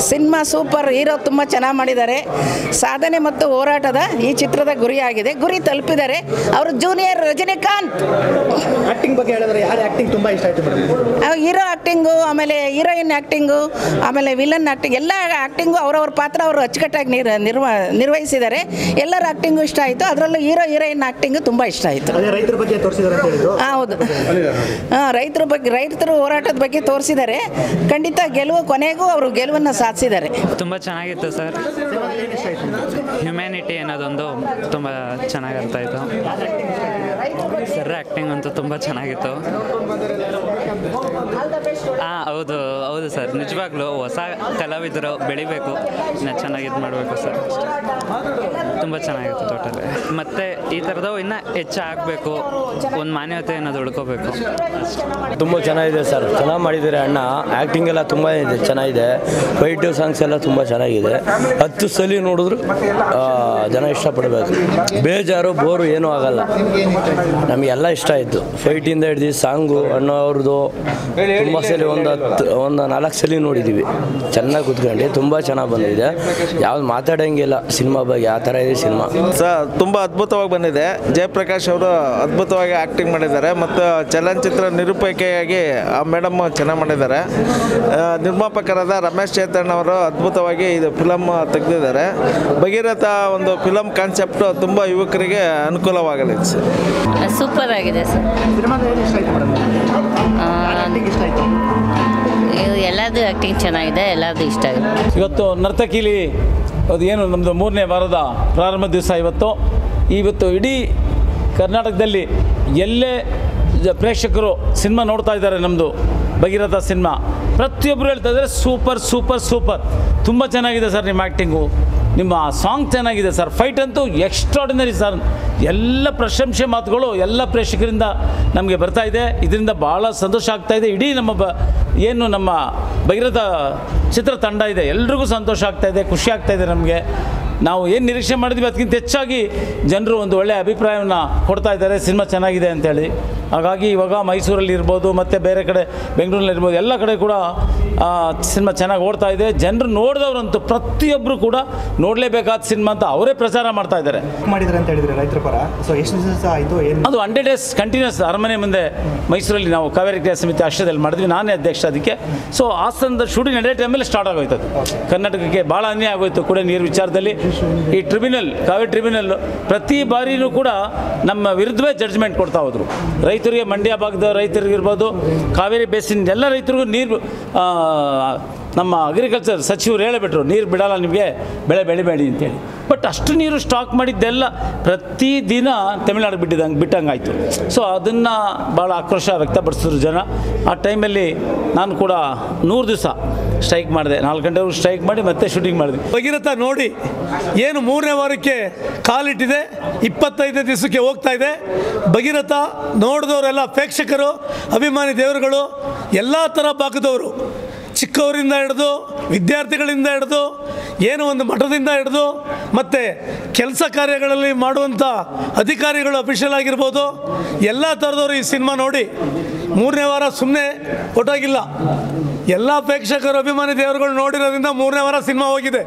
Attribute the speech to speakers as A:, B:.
A: Cinema super. Hero ತುಂಬ ಚೆನ್ನಾಗಿ ಮಾಡಿದ್ದಾರೆ. ಸಾಧನೆ ಮತ್ತು ಹೋರಾಟದ ಈ ಚಿತ್ರದ ಗುರಿಯಾಗಿದೆ. ಗುರಿ ತಲುಪಿದ್ದಾರೆ. ಅವರು ಜೂನಿಯರ್ ರಜನಿಕಾಂತ್.
B: ಆಕ್ಟಿಂಗ್ ಬಗ್ಗೆ ಹೇಳಿದ್ರೆ ಯಾರು ಆಕ್ಟಿಂಗ್ ತುಂಬ ಇಷ್ಟ ಆಯಿತು ಮೇಡಮ್?
A: ಹೀರೋ ಆ್ಯಕ್ಟಿಂಗು, ಆಮೇಲೆ ಹೀರೋಯಿನ್ ಆ್ಯಕ್ಟಿಂಗು, ಆಮೇಲೆ ವಿಲನ್ ಆ್ಯಕ್ಟಿಂಗ್, ಎಲ್ಲ ಆ್ಯಕ್ಟಿಂಗು ಅವರವ್ರ ಪಾತ್ರ ಅವರು ಅಚ್ಚುಕಟ್ಟಾಗಿ ನಿರ್ವಹಿಸಿದ್ದಾರೆ. ಎಲ್ಲರ ಆ್ಯಕ್ಟಿಂಗು ಇಷ್ಟ ಆಯಿತು. ಅದರಲ್ಲೂ ಹೀರೋಯಿನ್ ಆ್ಯಕ್ಟಿಂಗು ತುಂಬ ಇಷ್ಟ ಆಯಿತು.
B: ರೈತರ ಬಗ್ಗೆ ತೋರಿಸಿದ್ದಾರೆ ಅಂತ ಹೇಳಿದ್ರು.
A: ಹೌದು, ರೈತರ ಹೋರಾಟದ ಬಗ್ಗೆ ತೋರಿಸಿದ್ದಾರೆ. ಖಂಡಿತ ಕೊನೆಗೂ ಅವರು ಗೆಲುವನ್ನು ಸಾಧಿಸಿದ್ದಾರೆ.
C: ತುಂಬ ಚೆನ್ನಾಗಿತ್ತು ಸರ್. ಹ್ಯುಮ್ಯಾನಿಟಿ ಅನ್ನೋದೊಂದು ತುಂಬ ಚೆನ್ನಾಗಿ ಅರ್ಥ ಆಯಿತು. ಸರ್ ಆ್ಯಕ್ಟಿಂಗ್ ಅಂತೂ ತುಂಬ ಚೆನ್ನಾಗಿತ್ತು. ಹೌದು ಹೌದು ಸರ್, ನಿಜವಾಗ್ಲೂ ಹೊಸ ಕಲಾವಿದರು ಬೆಳಿಬೇಕು, ಚೆನ್ನಾಗಿ ಇದು ಮಾಡಬೇಕು ಸರ್. ತುಂಬ ಚೆನ್ನಾಗಿತ್ತು ಟೋಟಲಿ. ಮತ್ತು ಈ ಥರದವು ಇನ್ನೂ ಹೆಚ್ಚಾಗಬೇಕು, ಒಂದು ಮಾನ್ಯತೆ ಅನ್ನೋದು ಉಳ್ಕೋಬೇಕು.
D: ತುಂಬ ಚೆನ್ನಾಗಿದೆ ಸರ್, ಚೆನ್ನಾಗಿ ಮಾಡಿದ್ದಾರೆ ಅಣ್ಣ. ಆ್ಯಕ್ಟಿಂಗ್ ಎಲ್ಲ ತುಂಬ ಚೆನ್ನಾಗಿದೆ. ಫೈಟು ಸಾಂಗ್ಸ್ ಎಲ್ಲ ತುಂಬ ಚೆನ್ನಾಗಿದೆ. 10 ಸಲ ನೋಡಿದ್ರು ಜನ ಇಷ್ಟಪಡಬೇಕು. ಬೇಜಾರು ಬೋರು ಏನೂ ಆಗಲ್ಲ. ನಮಗೆಲ್ಲ ಇಷ್ಟ ಆಯಿತು. ಫೈಟಿಂದ ಹಿಡ್ದು ಸಾಂಗು ಅಣ್ಣ ಅವ್ರದ್ದು ತುಂಬ ಸಲ ಒಂದು 4 ಸಲ ನೋಡಿದ್ದೀವಿ. ಚೆನ್ನಾಗಿ ಕೂತ್ಕೊಂಡು ತುಂಬ ಚೆನ್ನಾಗಿ ಬಂದಿದೆ. ಯಾವ್ದು ಮಾತಾಡೋಂಗಿಲ್ಲ ಸಿನಿಮಾ ಬಗ್ಗೆ, ಆ ಥರ ಇದೆ ಸಿನಿಮಾ
E: ಸರ್. ತುಂಬ ಅದ್ಭುತವಾಗಿ ಬಂದಿದೆ. ಜಯಪ್ರಕಾಶ್ ಅವರು ಅದ್ಭುತವಾಗಿ ಆ್ಯಕ್ಟಿಂಗ್ ಮಾಡಿದ್ದಾರೆ ಮತ್ತು ಚಲನಚಿತ್ರ ನಿರೂಪಕಿಯಾಗಿ ಆ ಮೇಡಮ್ ಚೆನ್ನಾಗಿ ಮಾಡಿದ್ದಾರೆ. ನಿರ್ಮಾಪಕರಾದ ರಮೇಶ್ ಚೇತನ್ ಅವರು ಅದ್ಭುತವಾಗಿ ಇದು ಫಿಲಮ್ ತೆಗೆದಿದ್ದಾರೆ. ಭಗೀರಥ ಒಂದು ಫಿಲಮ್ ಕಾನ್ಸೆಪ್ಟು ತುಂಬ ಯುವಕರಿಗೆ ಅನುಕೂಲವಾಗಲಿದೆ ಸರ್.
F: ಸೂಪರ್ ಆಗಿದೆ ಸರ್. ಎಲ್ಲದೂ ಆ್ಯಕ್ಟಿಂಗ್ ಚೆನ್ನಾಗಿದೆ, ಎಲ್ಲದೂ ಇಷ್ಟ ಆಗಿದೆ.
G: ಇವತ್ತು ನರ್ತಕಿಲಿ ಅದು ಏನು ನಮ್ಮದು 3ನೇ ವಾರದ ಪ್ರಾರಂಭ ದಿವಸ. ಇವತ್ತು ಇಡೀ ಕರ್ನಾಟಕದಲ್ಲಿ ಎಲ್ಲೇ ಪ್ರೇಕ್ಷಕರು ಸಿನಿಮಾ ನೋಡ್ತಾ ಇದ್ದಾರೆ. ನಮ್ಮದು ಭಗೀರಥ ಸಿನಿಮಾ ಪ್ರತಿಯೊಬ್ಬರು ಹೇಳ್ತಾ ಇದ್ದಾರೆ ಸೂಪರ್ ಸೂಪರ್ ಸೂಪರ್. ತುಂಬ ಚೆನ್ನಾಗಿದೆ ಸರ್ ನಿಮ್ಮ ಆ್ಯಕ್ಟಿಂಗು, ನಿಮ್ಮ ಸಾಂಗ್ ಚೆನ್ನಾಗಿದೆ ಸರ್. ಫೈಟ್ ಅಂತೂ ಎಕ್ಸ್ಟ್ರಾರ್ಡಿನರಿ ಸರ್. ಎಲ್ಲ ಪ್ರಶಂಸೆ ಮಾತುಗಳು ಎಲ್ಲ ಪ್ರೇಕ್ಷಕರಿಂದ ನಮಗೆ ಬರ್ತಾ ಇದೆ. ಇದರಿಂದ ಭಾಳ ಸಂತೋಷ ಆಗ್ತಾಯಿದೆ. ಇಡೀ ನಮ್ಮ ಭಗೀರಥ ಚಿತ್ರತಂಡ ಇದೆ, ಎಲ್ರಿಗೂ ಸಂತೋಷ ಆಗ್ತಾಯಿದೆ, ಖುಷಿ ಆಗ್ತಾಯಿದೆ. ನಮಗೆ ನಾವು ಏನು ನಿರೀಕ್ಷೆ ಮಾಡಿದ್ವಿ ಅದಕ್ಕಿಂತ ಹೆಚ್ಚಾಗಿ ಜನರು ಒಂದು ಒಳ್ಳೆಯ ಅಭಿಪ್ರಾಯವನ್ನು ಕೊಡ್ತಾ ಇದ್ದಾರೆ, ಸಿನಿಮಾ ಚೆನ್ನಾಗಿದೆ ಅಂತೇಳಿ. ಹಾಗಾಗಿ ಇವಾಗ ಮೈಸೂರಲ್ಲಿ ಇರ್ಬೋದು, ಮತ್ತು ಬೇರೆ ಕಡೆ ಬೆಂಗಳೂರಲ್ಲಿ ಇರ್ಬೋದು, ಎಲ್ಲ ಕಡೆ ಕೂಡ ಸಿನಿಮಾ ಚೆನ್ನಾಗಿ ಓಡ್ತಾ ಇದೆ. ಜನರು ನೋಡಿದವರಂತೂ ಪ್ರತಿಯೊಬ್ಬರು ಕೂಡ ನೋಡಲೇಬೇಕಾದ ಸಿನಿಮಾ ಅಂತ ಅವರೇ ಪ್ರಚಾರ ಮಾಡ್ತಾ ಇದ್ದಾರೆ.
B: ಮಾಡಿದ್ದಾರೆ ಅಂತ ಹೇಳಿದ್ರೆ ರೈತರ ಪರ. ಸೊ ಎಷ್ಟು ದಿವಸ ಆಯಿತು?
G: ಅದು 100 ಡೇಸ್ ಕಂಟಿನ್ಯೂಸ್ ಅರಮನೆ ಮುಂದೆ ಮೈಸೂರಲ್ಲಿ ನಾವು ಕಾವೇರಿ ಕ್ರಿಯಾ ಸಮಿತಿ ಆಶ್ರಯದಲ್ಲಿ ಮಾಡಿದ್ವಿ. ನಾನೇ ಅಧ್ಯಕ್ಷ ಅದಕ್ಕೆ. ಸೊ ಹಾಸನದ ಶೂಟಿಂಗ್ ನಡೆಯೋ ಟೈಮಲ್ಲಿ ಸ್ಟಾರ್ಟ್ ಆಗೋಯ್ತು. ಅದು ಕರ್ನಾಟಕಕ್ಕೆ ಭಾಳ ಅನ್ಯಾಯ ಆಗೋಯ್ತು ಕುಡಿಯೋ ನೀರು ವಿಚಾರದಲ್ಲಿ. ಈ ಟ್ರಿಬ್ಯುನಲ್, ಕಾವೇರಿ ಟ್ರಿಬ್ಯುನಲ್ ಪ್ರತಿ ಬಾರಿಯೂ ಕೂಡ ನಮ್ಮ ವಿರುದ್ಧವೇ ಜಡ್ಜ್ಮೆಂಟ್ ಕೊಡ್ತಾ ಹೋದರು. ರೈತರಿಗೆ, ಮಂಡ್ಯ ಭಾಗದ ರೈತರಿಗಿರ್ಬೋದು, ಕಾವೇರಿ ಬೇಸಿನ್ ಎಲ್ಲ ರೈತರಿಗೂ ನೀರು ನಮ್ಮ ಅಗ್ರಿಕಲ್ಚರ್ ಸಚಿವರು ಹೇಳಿಬಿಟ್ರು, ನೀರು ಬಿಡಲ್ಲ ನಿಮಗೆ, ಬೆಳೆ ಬೆಳಿಬೇಡಿ ಅಂತೇಳಿ. ಬಟ್ ಅಷ್ಟು ನೀರು ಸ್ಟಾಕ್ ಮಾಡಿದ್ದೆಲ್ಲ ಪ್ರತಿದಿನ ತಮಿಳ್ನಾಡು ಬಿಟ್ಟಂಗಾಯಿತು. ಸೊ ಅದನ್ನು ಭಾಳ ಆಕ್ರೋಶ ವ್ಯಕ್ತಪಡಿಸಿದ್ರು ಜನ. ಆ ಟೈಮಲ್ಲಿ ನಾನು ಕೂಡ 100 ದಿವಸ ಸ್ಟ್ರೈಕ್ ಮಾಡಿದೆ. 4 ಗಂಟೆವರೆಗೂ ಸ್ಟ್ರೈಕ್ ಮಾಡಿ ಮತ್ತೆ ಶೂಟಿಂಗ್ ಮಾಡಿದೆ.
H: ಭಗೀರಥ ನೋಡಿ ಏನು 3ನೇ ವಾರಕ್ಕೆ ಕಾಲಿಟ್ಟಿದೆ, 25ನೇ ದಿವಸಕ್ಕೆ ಹೋಗ್ತಾ ಇದೆ. ಭಗೀರಥ ನೋಡಿದವರೆಲ್ಲ ಪ್ರೇಕ್ಷಕರು, ಅಭಿಮಾನಿ ದೇವರುಗಳು, ಎಲ್ಲ ಥರ ಭಾಗದವರು, ಚಿಕ್ಕವರಿಂದ ಹಿಡಿದು ವಿದ್ಯಾರ್ಥಿಗಳಿಂದ ಹಿಡಿದು ಏನು ಒಂದು ಮಠದಿಂದ ಹಿಡಿದು ಮತ್ತು ಕೆಲಸ ಕಾರ್ಯಗಳಲ್ಲಿ ಮಾಡುವಂಥ ಅಧಿಕಾರಿಗಳು, ಅಫಿಷಿಯಲ್ ಆಗಿರ್ಬೋದು, ಎಲ್ಲ ಥರದವರು ಈ ಸಿನಿಮಾ ನೋಡಿ 3ನೇ ವಾರ ಸುಮ್ಮನೆ ಹೊರಟಾಗಿಲ್ಲ. ಎಲ್ಲ ಪ್ರೇಕ್ಷಕರು, ಅಭಿಮಾನಿ ದೇವರುಗಳು ನೋಡಿರೋದ್ರಿಂದ 3ನೇ ವಾರ ಸಿನಿಮಾ ಹೋಗಿದೆ.